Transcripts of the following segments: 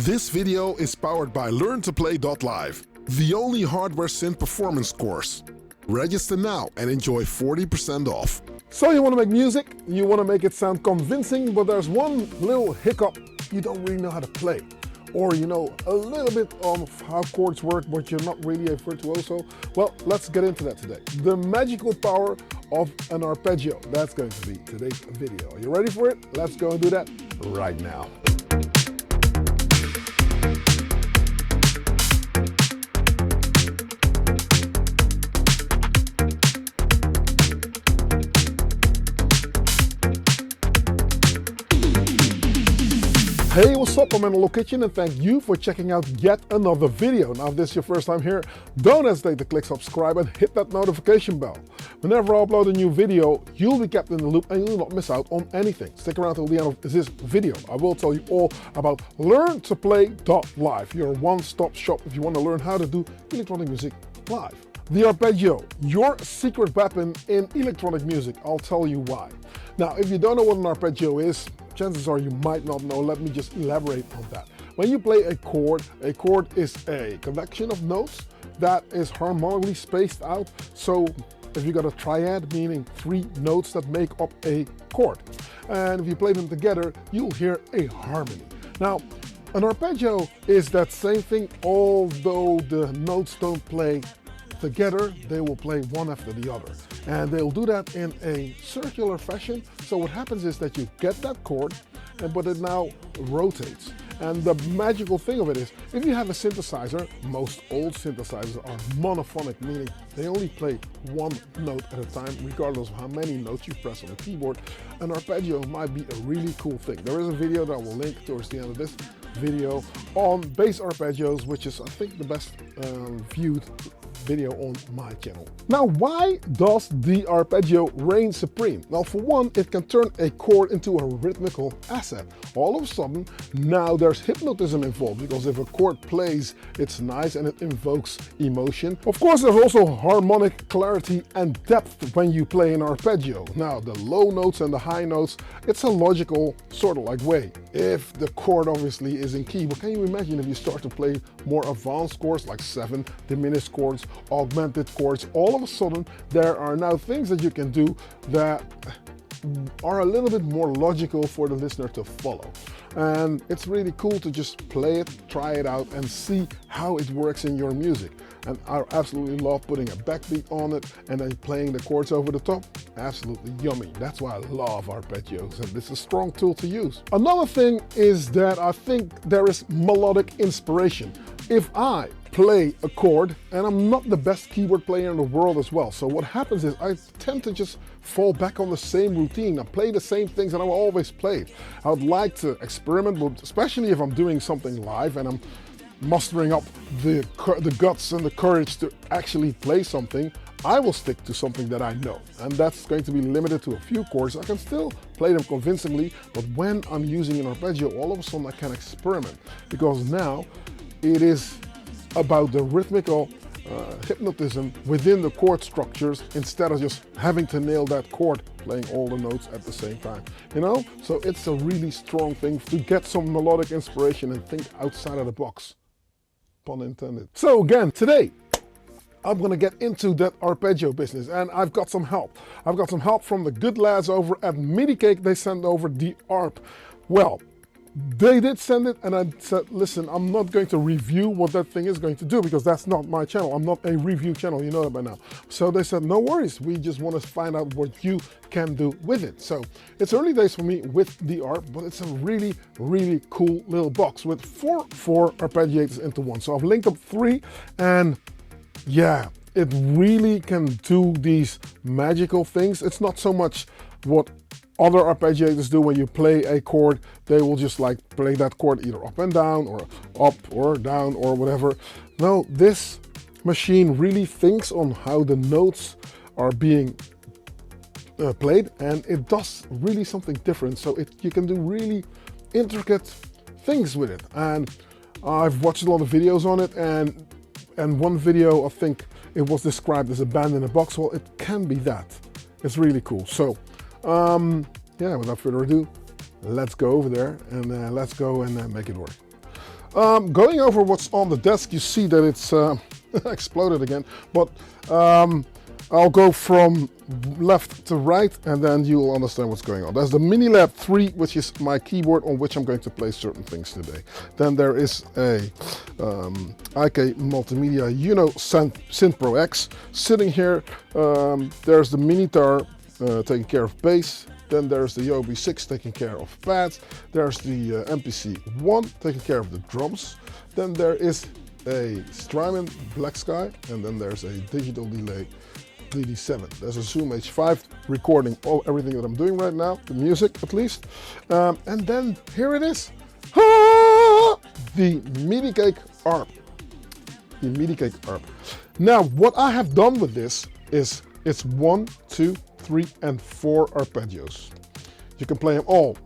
This video is powered by LearnToPlay.live, the only hardware synth performance course. Register now and enjoy 40% off. So you want to make music, you want to make it sound convincing, but there's one little hiccup: you don't really know how to play. Or you know a little bit of how chords work, but you're not really a virtuoso. Well, let's get into that today. The magical power of an arpeggio. That's going to be today's video. Are you ready for it? Let's go and do that right now. Hey, what's up? I'm in the Little Kitchen and thank you for checking out yet another video. Now, if this is your first time here, don't hesitate to click subscribe and hit that notification bell. Whenever I upload a new video, you'll be kept in the loop and you'll not miss out on anything. Stick around till the end of this video. I will tell you all about LearnToPlay.live, your one-stop shop if you want to learn how to do electronic music live. The arpeggio, your secret weapon in electronic music. I'll tell you why. Now, if you don't know what an arpeggio is, chances are you might not know. Let me just elaborate on that. When you play a chord is a collection of notes that is harmonically spaced out. So if you got a triad, meaning 3 notes that make up a chord, and if you play them together, you'll hear a harmony. Now, an arpeggio is that same thing, although the notes don't play together, they will play one after the other. And they'll do that in a circular fashion. So what happens is that you get that chord, but it now rotates. And the magical thing of it is, if you have a synthesizer, most old synthesizers are monophonic, meaning they only play one note at a time, regardless of how many notes you press on the keyboard. An arpeggio might be a really cool thing. There is a video that I will link towards the end of this video on bass arpeggios, which is, I think, the best viewed video on my channel. Now, why does the arpeggio reign supreme? Well, for one, it can turn a chord into a rhythmical asset. All of a sudden, now there's hypnotism involved, because if a chord plays, it's nice and it invokes emotion. Of course, there's also harmonic clarity and depth when you play an arpeggio. Now, the low notes and the high notes, it's a logical sort of like way. If the chord obviously is in key, but can you imagine if you start to play more advanced chords like 7 diminished chords, augmented chords? All of a sudden there are now things that you can do that are a little bit more logical for the listener to follow. And it's really cool to just play it, try it out, and see how it works in your music. And I absolutely love putting a backbeat on it and then playing the chords over the top. Absolutely yummy. That's why I love arpeggios, and this is a strong tool to use. Another thing is that I think there is melodic inspiration. If I play a chord, and I'm not the best keyboard player in the world as well, so what happens is I tend to just fall back on the same routine. I play the same things that I always played. I would like to experiment, but especially if I'm doing something live and I'm mustering up the guts and the courage to actually play something, I will stick to something that I know, and that's going to be limited to a few chords. I can still play them convincingly, but when I'm using an arpeggio, all of a sudden I can experiment, because now it is about the rhythmical hypnotism within the chord structures, instead of just having to nail that chord, playing all the notes at the same time, you know? So it's a really strong thing to get some melodic inspiration and think outside of the box, pun intended. So again, today I'm gonna get into that arpeggio business, and I've got some help. I've got some help from the good lads over at MIDICAKE. They sent over the Arp. Well, they did send it, and I said, listen, I'm not going to review what that thing is going to do, because that's not my channel. I'm not a review channel, you know that by now. So they said, no worries, we just want to find out what you can do with it. So it's early days for me with the Arp, but it's a really, really cool little box with four arpeggiators into one. So I've linked up 3, and yeah, it really can do these magical things. It's not so much what other arpeggiators do. When you play a chord, they will just like play that chord either up and down, or up or down, or whatever. No, this machine really thinks on how the notes are being played, and it does really something different. So you can do really intricate things with it. And I've watched a lot of videos on it, and one video, I think it was described as a band in a box. Well, it can be that. It's really cool. So yeah, without further ado, let's go over there and let's go and make it work. Going over what's on the desk, you see that it's exploded again, but I'll go from left to right and then you'll understand what's going on. There's the Minilab 3, which is my keyboard on which I'm going to play certain things today. Then there is a IK Multimedia Synth Pro X sitting here. There's the Minitar taking care of bass. Then there's the Yobi 6 taking care of pads. There's the MPC 1 taking care of the drums. Then there is a Strymon Black Sky, and then there's a digital delay DD7. There's a Zoom H5 recording everything that I'm doing right now, the music at least. And then here it is, the MIDICAKE Arp. The MIDICAKE Arp. Now, what I have done with this is it's 1, 2, 3, and 4 arpeggios. You can play them all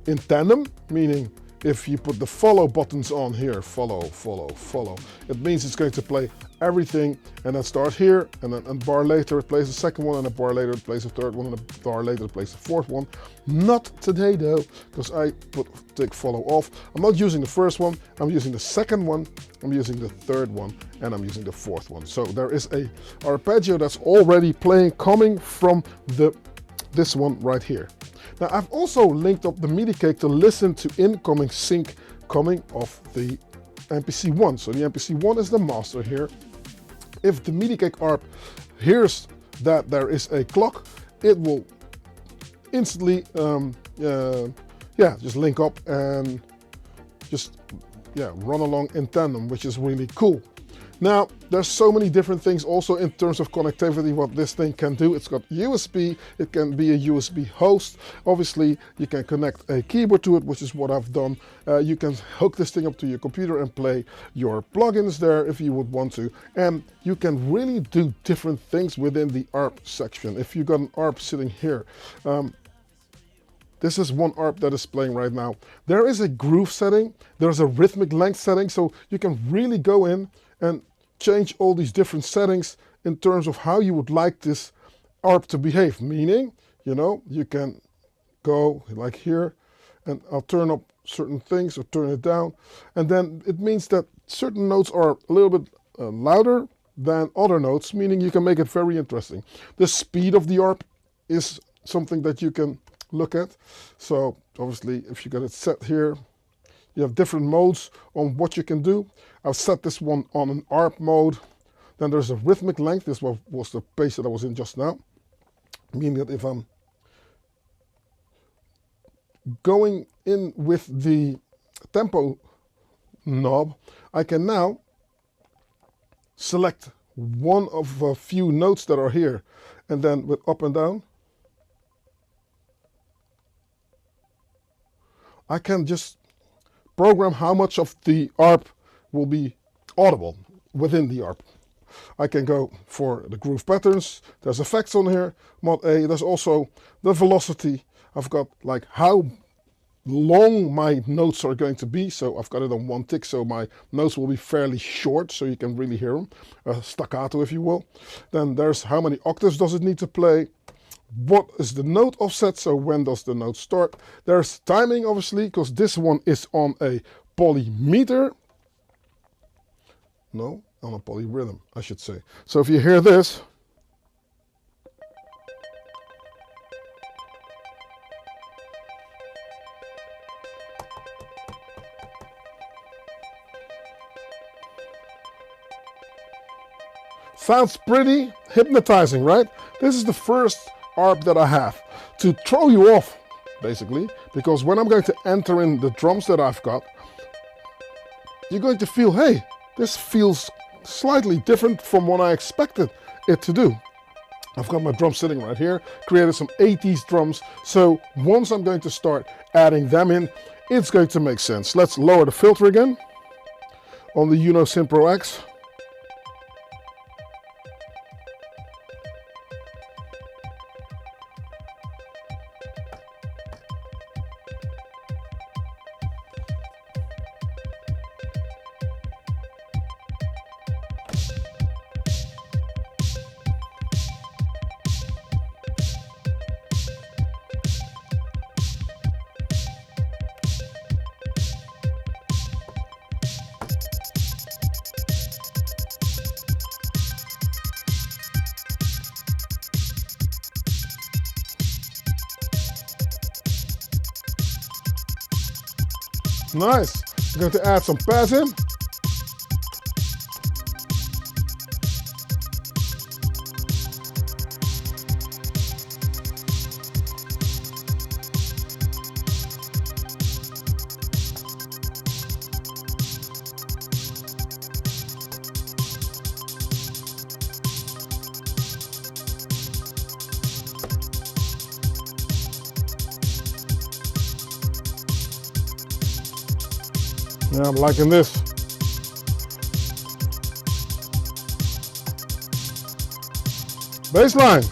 in tandem, meaning if you put the follow buttons on here, follow, follow, follow, it means it's going to play everything, and then start here, and then a bar later it plays the second one, and a bar later it plays the third one, and a bar later it plays the fourth one. Not today though, because I take follow off. I'm not using the first one, I'm using the second one, I'm using the third one, and I'm using the fourth one. So there is a arpeggio that's already playing coming from this one right here. Now I've also linked up the MIDICAKE to listen to incoming sync coming off the MPC1. So the MPC1 is the master here. If the MIDICAKE Arp hears that there is a clock, it will instantly just link up and just run along in tandem, which is really cool. Now, there's so many different things also in terms of connectivity what this thing can do. It's got USB, it can be a USB host. Obviously, you can connect a keyboard to it, which is what I've done. You can hook this thing up to your computer and play your plugins there if you would want to. And you can really do different things within the ARP section. If you got an ARP sitting here, this is one ARP that is playing right now. There is a groove setting, there's a rhythmic length setting, so you can really go in and change all these different settings in terms of how you would like this ARP to behave. Meaning, you can go like here and I'll turn up certain things or turn it down. And then it means that certain notes are a little bit louder than other notes, meaning you can make it very interesting. The speed of the ARP is something that you can look at. So obviously if you got it set here, you have different modes on what you can do. I've set this one on an ARP mode. Then there's a rhythmic length. This was the pace that I was in just now. Meaning that if I'm going in with the tempo knob, I can now select one of a few notes that are here. And then with up and down, I can just program how much of the ARP will be audible within the ARP. I can go for the groove patterns. There's effects on here, mod A. There's also the velocity. I've got like how long my notes are going to be. So I've got it on 1 tick, so my notes will be fairly short, so you can really hear them. Staccato, if you will. Then there's how many octaves does it need to play. What is the note offset, so when does the note start? There's timing, obviously, because this one is on a polymeter. No, on a polyrhythm, I should say. So if you hear this, sounds pretty hypnotizing, right? This is the first ARP that I have to throw you off, basically, because when I'm going to enter in the drums that I've got, you're going to feel, hey, this feels slightly different from what I expected it to do. I've got my drum sitting right here, created some 80s drums, so once I'm going to start adding them in, it's going to make sense. Let's lower the filter again on the Synth Pro X. Nice. I'm going to add some pads in. Yeah, I'm liking this. Bass line.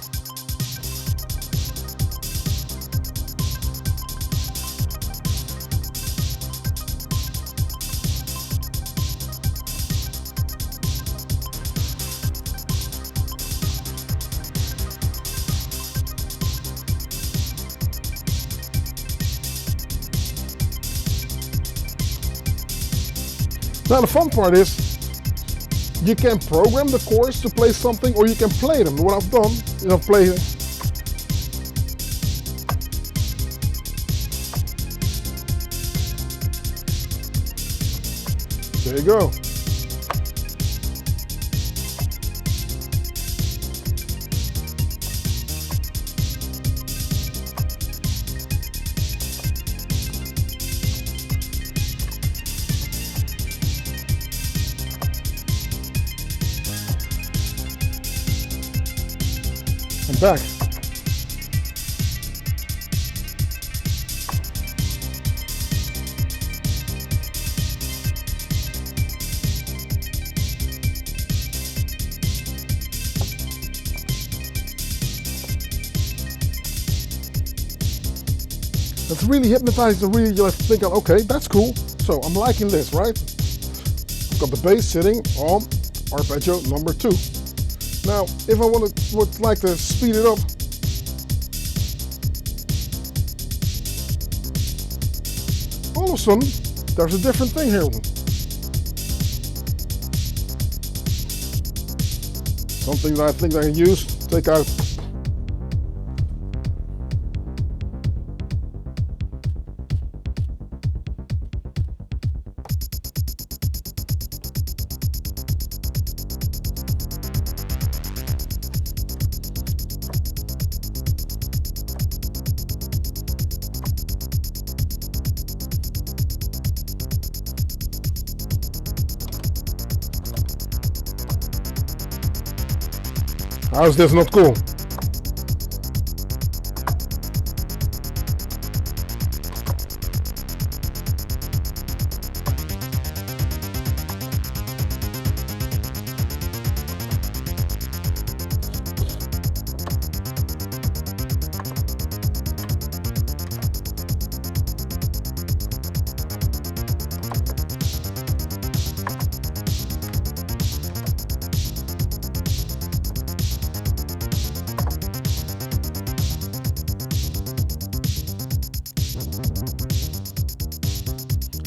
Now the fun part is, you can program the chords to play something, or you can play them. What I've done is I've played it. There you go. Back. That's really hypnotizing to really just think of, okay, that's cool. So I'm liking this, right? I've got the bass sitting on arpeggio number 2. Now, if I would like to speed it up, all of a sudden, there's a different thing here. Something that I think I can use, take out. How's this not cool?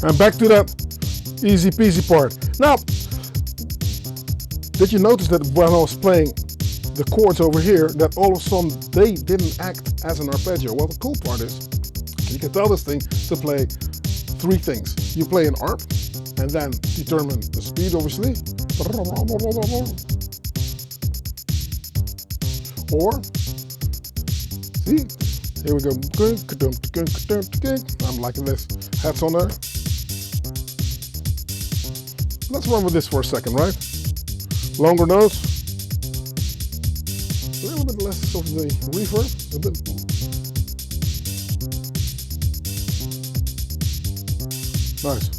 And back to that easy peasy part. Now, did you notice that when I was playing the chords over here, that all of a sudden they didn't act as an arpeggio? Well, the cool part is, you can tell this thing to play 3 things. You play an arp, and then determine the speed, obviously. Or, see, here we go. I'm liking this. Hats on there. Let's run with this for a second, right? Longer notes. A little bit less of the reverb. A bit. Nice.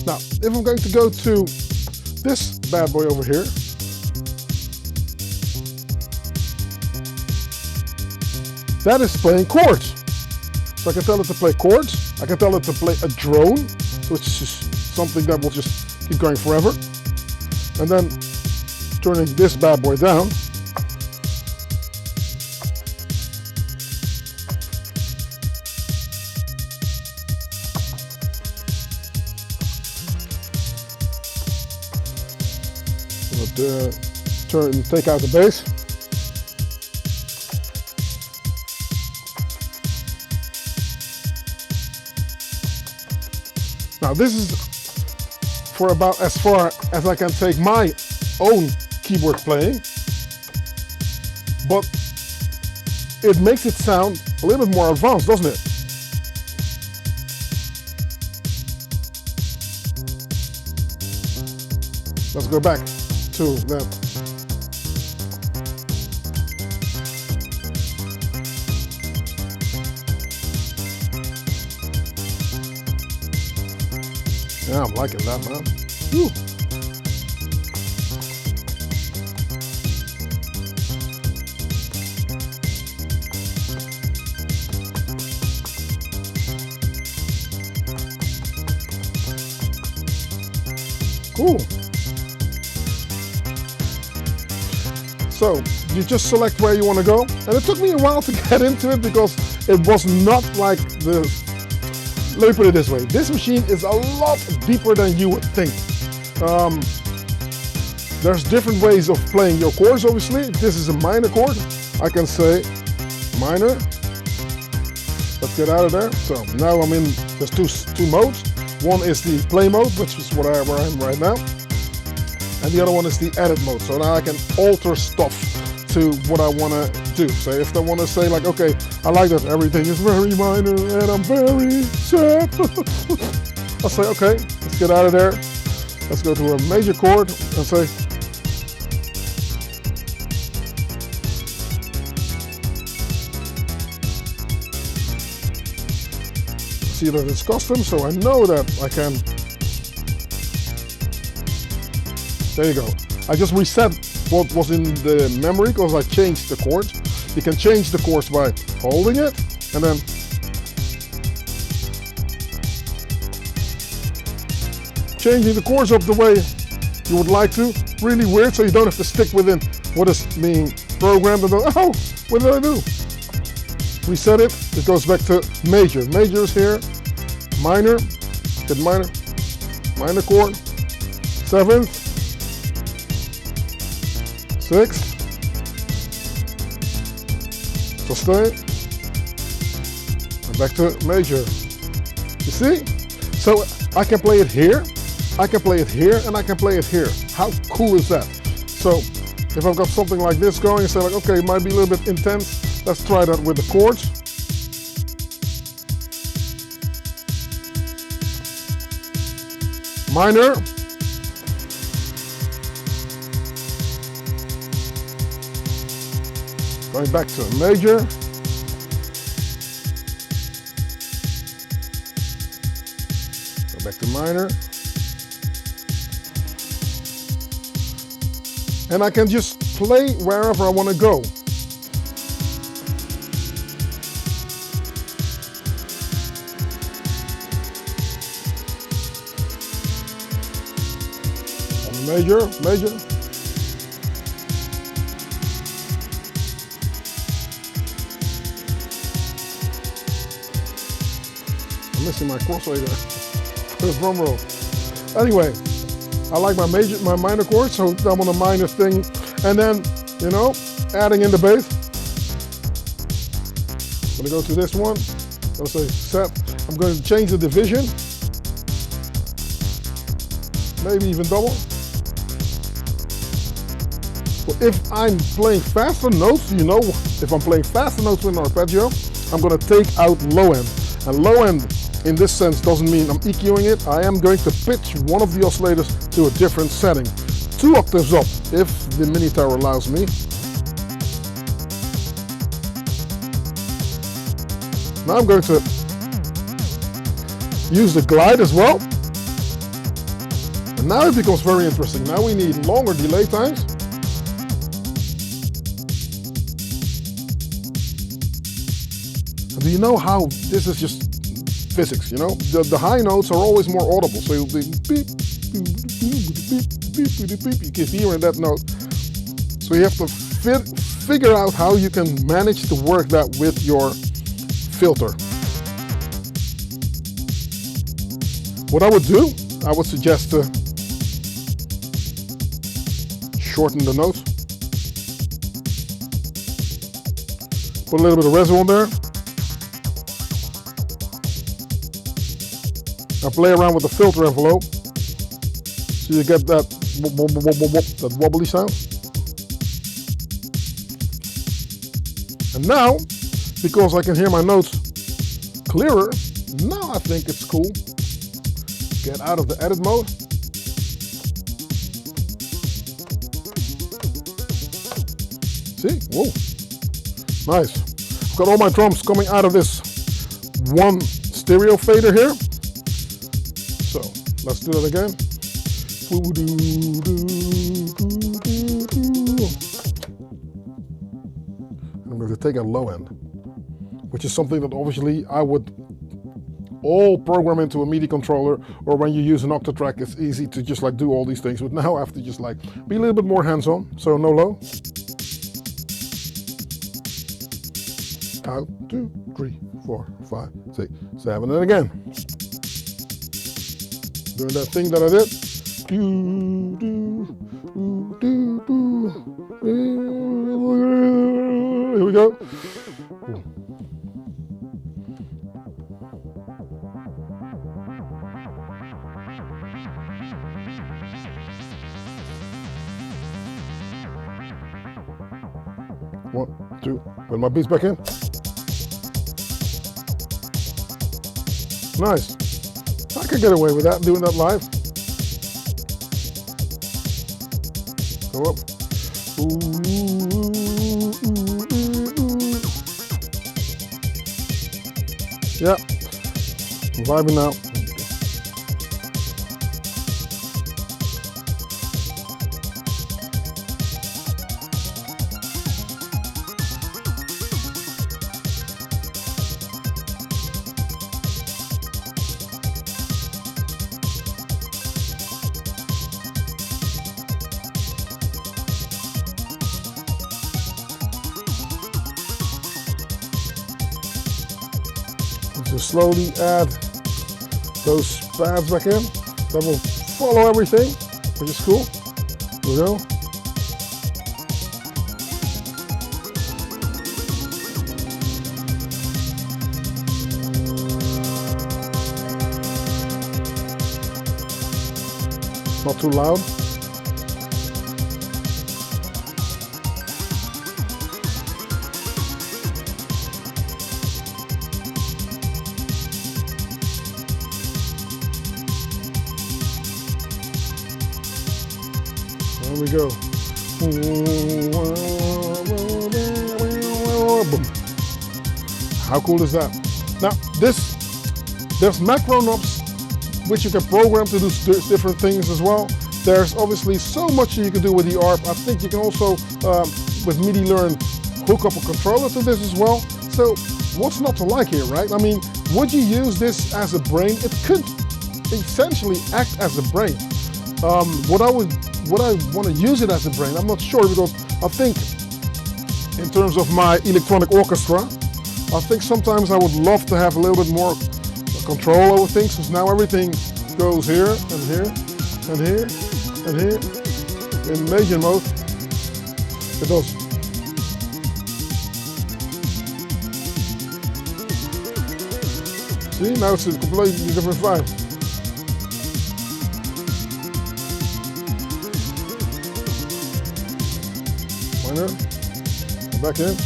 Now, if I'm going to go to this bad boy over here, that is playing chords. So I can tell it to play chords. I can tell it to play a drone, so it's just something that will just keep going forever. And then turning this bad boy down. Take out the bass. Now this is for about as far as I can take my own keyboard playing, but it makes it sound a little bit more advanced, doesn't it? Let's go back to that. Yeah, I'm liking that, man. Whew. Cool. So you just select where you want to go, and it took me a while to get into it because it was not like the. Let me put it this way: this machine is a lot deeper than you would think. There's different ways of playing your chords. Obviously, this is a minor chord. I can say minor. Let's get out of there. So now I'm in. There's two modes. One is the play mode, which is where I am right now, and the other one is the edit mode. So now I can alter stuff to what I want to do. So if I want to say like, okay, I like that everything is very minor and I'm very sad, I'll say, okay, let's get out of there. Let's go to a major chord and say, see that it's custom, so I know that I can. There you go. I just reset what was in the memory because I changed the chords. You can change the chords by holding it and then changing the chords up the way you would like to. Really weird, so you don't have to stick within what is being programmed and go, oh, what did I do? Reset it, it goes back to major. Major is here, minor, hit minor, minor chord, 7th, 6th, sustain, and back to major. You see? So I can play it here, I can play it here, and I can play it here. How cool is that? So if I've got something like this going and say like, okay, it might be a little bit intense, let's try that with the chords. Minor. Going back to a major. Go back to minor. And I can just play wherever I want to go. Major, major. I'm missing my crossfader for the drum roll. Anyway, I like my minor chords, so I'm on a minor thing, and then, you know, adding in the bass. I'm gonna go to this one. I'll say set. I'm going to change the division, maybe even double. Well, if I'm playing faster notes, you know, if I'm playing faster notes with an arpeggio, I'm going to take out low end. And low end, in this sense, doesn't mean I'm EQing it. I am going to pitch one of the oscillators to a different setting. 2 octaves up, if the mini tower allows me. Now I'm going to use the glide as well. And now it becomes very interesting. Now we need longer delay times. Do you know how this is just physics, you know? The high notes are always more audible, so you'll be beep, you keep hearing that note. So you have to figure out how you can manage to work that with your filter. What I would do, I would suggest to shorten the notes. Put a little bit of residue on there. I play around with the filter envelope so you get that that wobbly sound. And now, because I can hear my notes clearer, now I think it's cool. Get out of the edit mode. See? Whoa. Nice. I've got all my drums coming out of this one stereo fader here. So let's do that again. I'm going to take a low end, which is something that obviously I would all program into a MIDI controller, or when you use an Octatrack, it's easy to just like do all these things, but now I have to just like be a little bit more hands-on, so no low. Out, 2, 3, 4, 5, 6, 7, and again. Doing that thing that I did. Here we go. Ooh. One, two, put my beats back in. Nice. I could get away with that, doing that live. Go up. Yeah, I'm vibing now. Just slowly add those pads back in. That will follow everything, which is cool. Here we go. Not too loud. There we go. Boom. How cool is that? Now, there's macro knobs which you can program to do different things as well. There's obviously so much you can do with the Arp. I think you can also, with MIDI Learn, hook up a controller to this as well. So what's not to like here, right? I mean, would you use this as a brain? It could essentially act as a brain. Would I want to use it as a brain? I'm not sure, because I think in terms of my electronic orchestra, I think sometimes I would love to have a little bit more control over things, because now everything goes here and here and here and here in major mode. It does. See, now it's a completely different vibe. Minor, back in.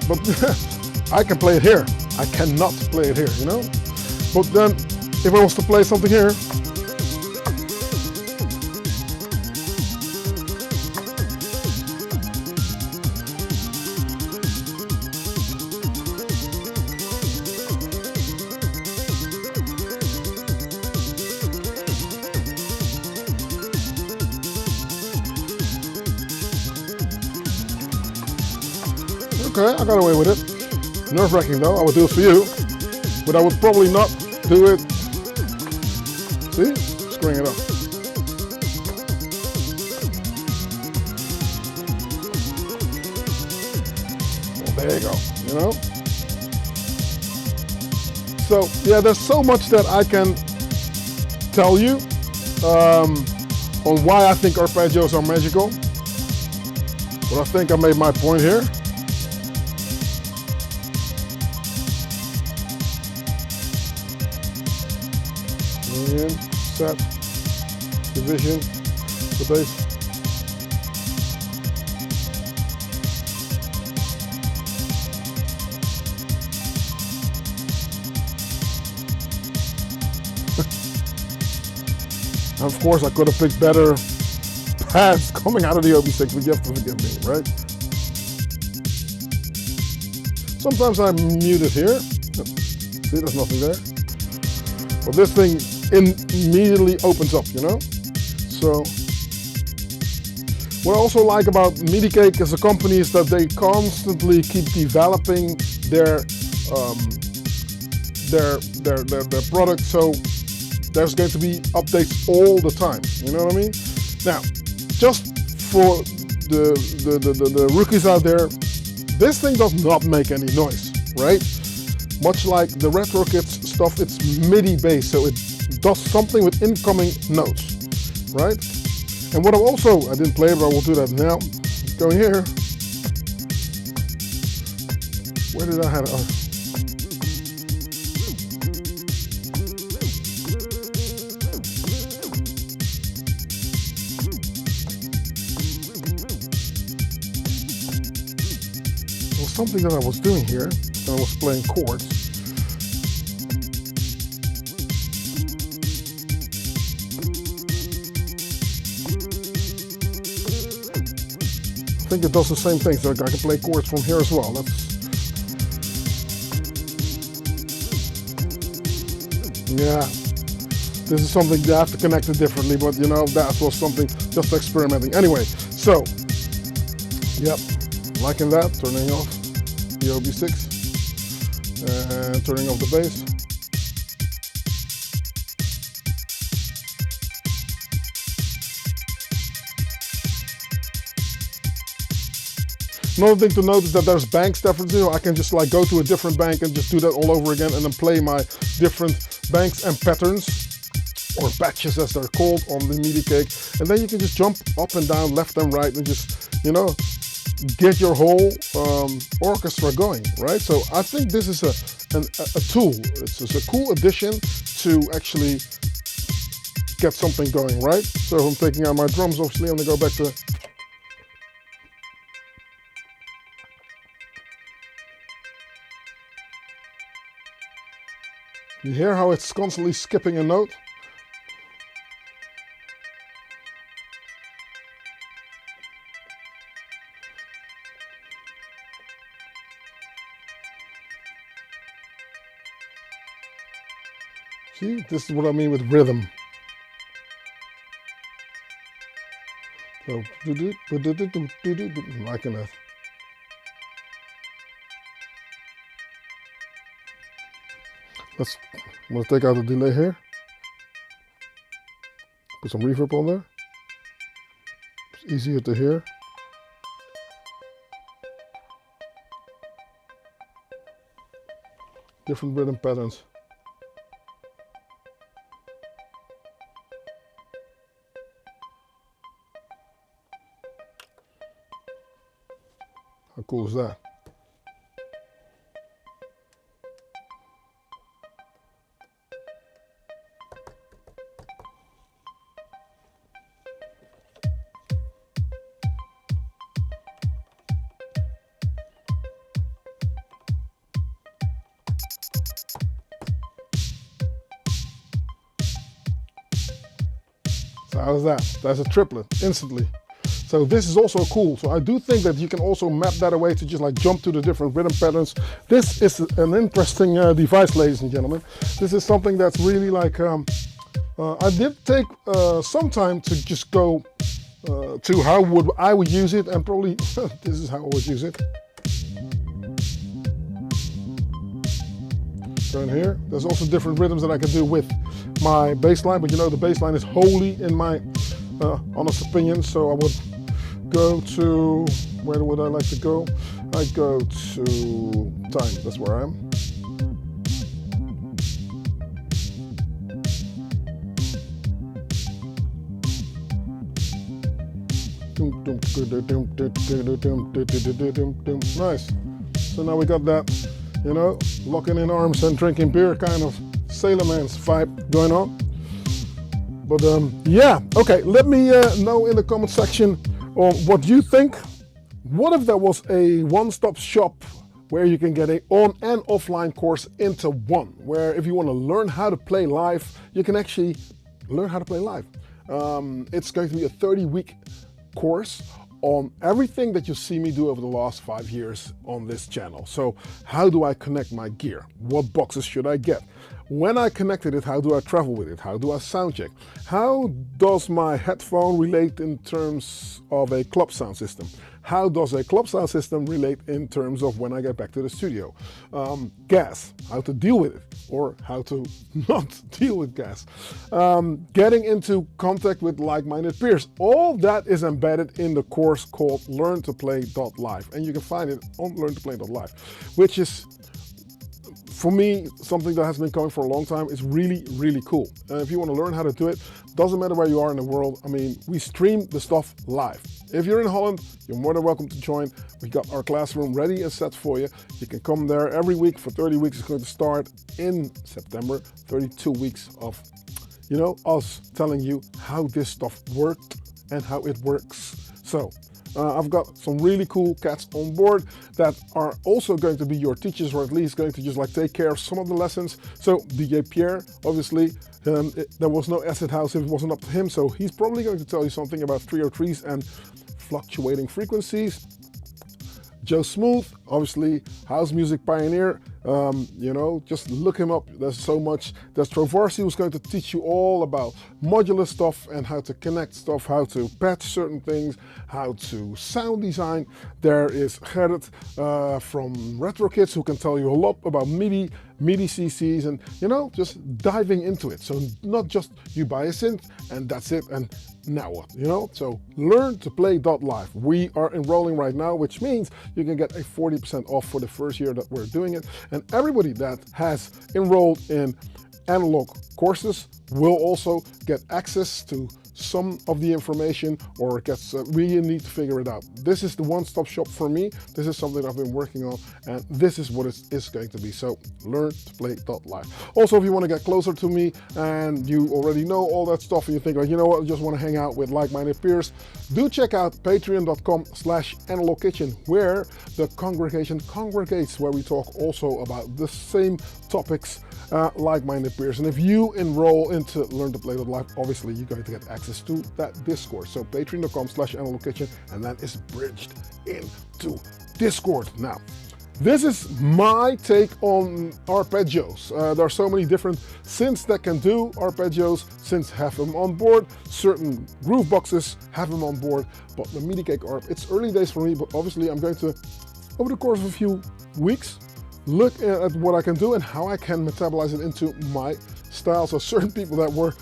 But I can play it here. I cannot play it here, you know? But then, if I was to play something here, okay, I got away with it. Nerve-wracking though, I would do it for you, but I would probably not do it. See? Screwing it up. Well, there you go, you know? So, yeah, there's so much that I can tell you on why I think arpeggios are magical. But I think I made my point here. in, set, division, the bass. Of course, I could have picked better pads coming out of the OB6, but you have to forgive me, right? Sometimes I mute it here. See, there's nothing there. But this thing immediately opens up, you know? So, what I also like about MIDICAKE as a company is that they constantly keep developing their product, so there's going to be updates all the time, you know what I mean? Now, just for the rookies out there, this thing does not make any noise, right? Much like the RetroKit stuff, it's MIDI based, so it does something with incoming notes, right? And what I didn't play it, but I will do that now. Going here. Where did I have it? Something that I was doing here, and I was playing chords. I think it does the same thing, so I can play chords from here as well. Yeah, this is something you have to connect it differently, but you know, that was something just experimenting. Anyway, so, yep, liking that, turning off the OB6 and turning off the bass. Another thing to note is that there's banks differences. You know, I can just like go to a different bank and just do that all over again and then play my different banks and patterns, or batches as they're called, on the MIDICAKE. And then you can just jump up and down, left and right, and just, you know, get your whole orchestra going, right? So I think this is a tool. It's just a cool addition to actually get something going, right? So if I'm taking out my drums, obviously I'm gonna go back to. You hear how it's constantly skipping a note? See, this is what I mean with rhythm. So, liking that. I'm going to take out the delay here. Put some reverb on there. It's easier to hear. Different rhythm patterns. How cool is that? So how's that? That's a triplet instantly. So this is also cool. So I do think that you can also map that away to just like jump to the different rhythm patterns. This is an interesting device, ladies and gentlemen. This is something that's really like, I did take some time to just go to how I would use it, and probably this is how I would use it. Turn here. There's also different rhythms that I can do with my bass line, but you know the bass line is wholly in my honest opinion, so I would go to, where would I like to go? I go to time, that's where I am. Nice. So now we got that, you know, locking in arms and drinking beer kind of sailorman's vibe going on. But yeah, okay, let me know in the comment section what you think. What if there was a one-stop shop where you can get an on and offline course into one, where if you want to learn how to play live, you can actually learn how to play live. It's going to be a 30-week course on everything that you see me do over the last 5 years on this channel. So how do I connect my gear? What boxes should I get? When I connected it, how do I travel with it? How do I sound check? How does my headphone relate in terms of a club sound system? How does a club sound system relate in terms of when I get back to the studio? Gas, how to deal with it, or how to not deal with gas. Getting into contact with like-minded peers. All that is embedded in the course called learntoplay.live. And you can find it on learntoplay.live, which is, for me, something that has been going for a long time. Is really, really cool. And if you want to learn how to do it, doesn't matter where you are in the world. I mean, we stream the stuff live. If you're in Holland, you're more than welcome to join. We got our classroom ready and set for you. You can come there every week for 30 weeks. It's going to start in September. 32 weeks of, you know, us telling you how this stuff worked and how it works. So I've got some really cool cats on board that are also going to be your teachers, or at least going to just like take care of some of the lessons. So DJ Pierre, obviously, there was no acid house if it wasn't up to him. So he's probably going to tell you something about 303s and fluctuating frequencies. Joe Smooth, obviously house music pioneer, you know, just look him up. There's so much. There's Trovarsi, who's going to teach you all about modular stuff and how to connect stuff, how to patch certain things, how to sound design. There is Gerrit from Retro Kids, who can tell you a lot about MIDI CCs, and, you know, just diving into it. So not just you buy a synth and that's it, and now what, you know? So learntoplay.live. We are enrolling right now, which means you can get a 40% off for the first year that we're doing it. And everybody that has enrolled in analog courses will also get access to some of the information, or gets really need to figure it out. This is the one-stop shop for me. This is something I've been working on, and this is what it is going to be. So learntoplay.live. Also, if you want to get closer to me and you already know all that stuff and you think, like, you know what, I just want to hang out with like-minded peers, do check out patreon.com/analogkitchen, where the congregation congregates, where we talk also about the same topics, like-minded peers. And if you enroll into learntoplay.live, obviously you're going to get access to that Discord. So patreon.com/analogkitchen, and that is bridged into Discord. Now, this is my take on arpeggios. There are so many different synths that can do arpeggios. Synths have them on board. Certain groove boxes have them on board. But the MIDICAKE Arp, it's early days for me, but obviously I'm going to, over the course of a few weeks, look at what I can do and how I can metabolize it into my style. So certain people that were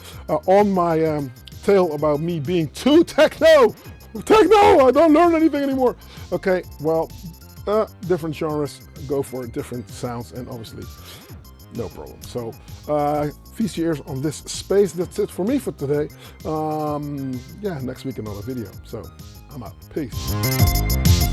on my tail about me being too techno, I don't learn anything anymore. Okay, well, different genres go for different sounds, and obviously no problem. So feast your ears on this space. That's it for me for today. Yeah, next week another video. So I'm out. Peace.